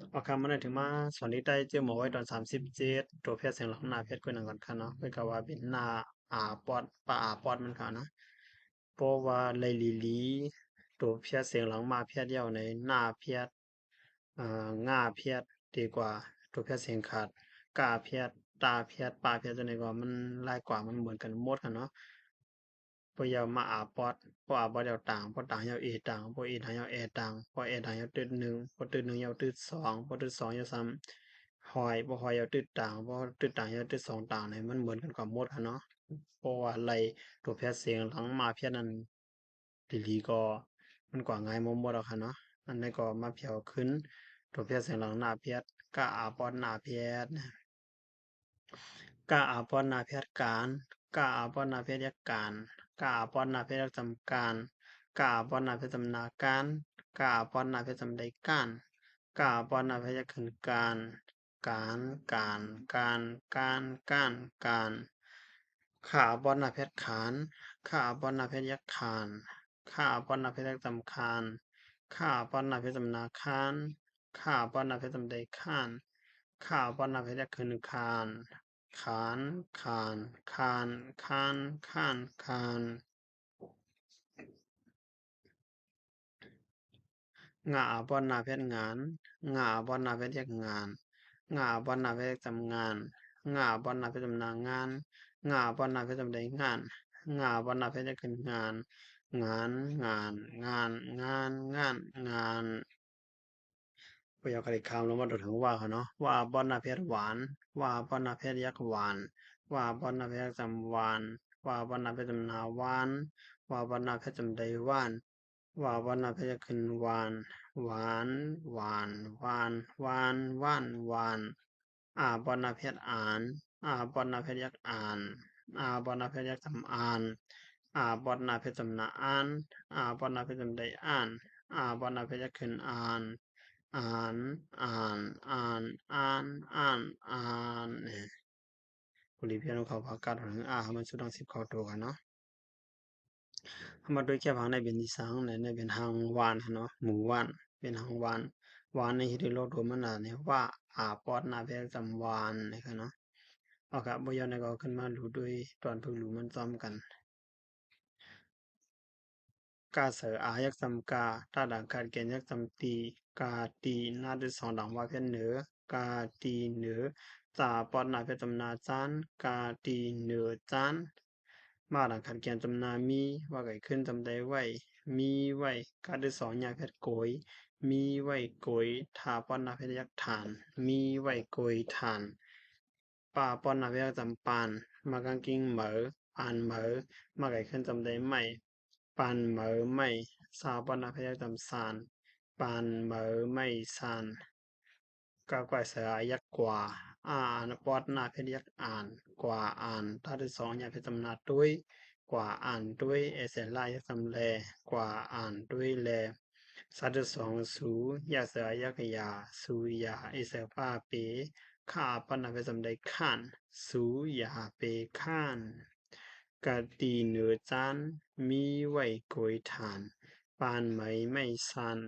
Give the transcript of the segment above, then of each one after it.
เอาคำมันได้ถึงมาสอนที่ได้เจอหมอไว้ตอน37ตัวเพศเสียงหลังหน้าเพศคนหนังก่อนค่ะเนาะเพื่อก็ว่าเป็นหน้าปอดปลาปอดมันค่ะเนาะเพราะว่าเลยลีตัวเพศเสียงหลังมาเพศเดียวในหน้าเพศง่าเพศดีกว่าตัวเพศเสียงขาดกาเพศตาเพศปลาเพศตัวไหนก็มันลายกว่ามันเหมือนกันหมดค่ะเนาะ พยามาอาปอดพออาปอดยาวต่างพอต่างยาวเอต่างพอเอต่างยาวแอต่างพอแอต่างยาวตืดหนึ่งพอตืดหนึ่งยาวตืดสองพอตืดสองยาวซ้ำหอยพอหอยยาวตืดต่างพอตืดต่างยาวตืดสองต่างเนี่ยมันเหมือนกันกับหมดค่ะเนาะเพราะว่าไรตัวแพทย์เสียงหลังมาเพี้ยนนั้นดีๆก็มันกว่าง่ายหมดแล้วค่ะเนาะอันนี้ก็มาเพียวขึ้นตัวแพทย์เสียงหลังหน้าเพียดก็อาปอดหน้าเพียด กาอาพรนาเพศการกาอาพรนาเพศยักการกาอาพรนาเพศยักจำการกาอาพรนาเพศจำนาการกาอาพรนาเพศจำใดการกาอาพรนาเพศยักขึนการการขาอาพรนาเพศขานขาอาพรนาเพศยักขานขาอาพรนาเพศยักจำคานขาอาพรนาเพศจำนาคานขาอาพรนาเพศจำใดคานขาอาพรนาเพศยักขึนคาน ขานขานคานค้านข้านคานงาบอนนาเพชรงานงาบอนนาเพชรแยกงานงาบอนนาเพชรจำงานงาบอนนาเพชรจำนางงานงาบอนนาเพชรจำได้งานงาบอนนาเพชรจะขึ้นงานงานงานงานงานงานงานพยากรณ์คำลงมาดูถึงว่าเขาเนาะว่าบอนนาเพชรหวานว่าบอนนาเพชรยักษ์หวานว่าบอนนาเพชรจำหวานว่าบอนนาเพชรจำนาหวานว่าบอนนาเพชรจำได้หวาน ว่าวันนาเพจะขึ้นหวานหวานหวานหวานหวานหวานหวานบอนนาเพชรอ่านบอนนาเพชรยักอ่านบอนนาเพชรยักทำอ่านบอนนาเพชรจำนาอ่านบอนนาเพชรจำได้อ่านบอนนาเพชรยักขึ้นอ่านอ่านอ่านอ่านอ่านอ่านอ่านเนี่ยกุลีเพียนเขาพักกัดถึงมันสุดทังสิบเข้าตัวกันเนาะ มาโดยแค่พังในเป็นที่สังในเป็นหางวานเนาะหมูวานเป็นหางวานวานในฮิตโลโดมันเนี่ยว่าปอดนาเพจำวานนะครับเนาะเอาครับบอยอนก็ขึ้นมาดูด้วยตอนพึ่งรู้มันซ้อมกันกาเสือยักษ์จำกาถ้าดังการเกณฑ์ยักษ์จำตีกาตีนาด้วยสองดังว่าเพี้ยนเหนือกาตีเหนือตาปอดนาเพจำนาจานกาตีเหนือจาน มาหลังขันเกียนจำนามีว่าไก่ขึ้นจำได้ไว้มีไว้การที่สองยาเพชรโกยมีไว้โกยทาป้อนนาเพชรยักษ์ฐานมีไว้โกยฐานป่าป้อนนาเพชรยักษ์จำปานมากางกิ้งเหมอปานเหมอมาไก่ขึ้นจำได้ไหมปานเหมอไม่ซาป้อนนาเพชรยักษ์จำซานปานเหมอไม่ซาน กากว่าเสือยักษ์กว่าปอดนาเพชรยักษ์อ่านกว่าอ่านท่าที่สองยาเพชรจำนาด้วย กว่าอ่านด้วยเอเซล่ายักษ์จำแลกว่าอ่านด้วยแลสัตว์ที่สองสูยาเสือยักษ์ยาสูยาเอเซฟ้าเปข้าปนาเพชรจำได้ข้านสูยาเปข้านกะตีเหนือจานมีไว้โกยฐาน ปานไหมไม่ซัน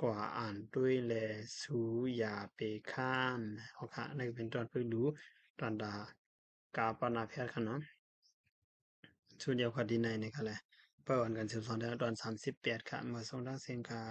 กว่าอ่านด้วยแลสูอย่าไปข้านเอาค่ะนั่นเป็นตอนเพิ่งรู้ตอนดากาปนาแพทย์ค่ะเนาะชุดเดียวกับดีในนี่ค่ะแหละเปิดวันกัน12 เดือนตอน38ค่ะมาส่งทั้งเสียงค่ะ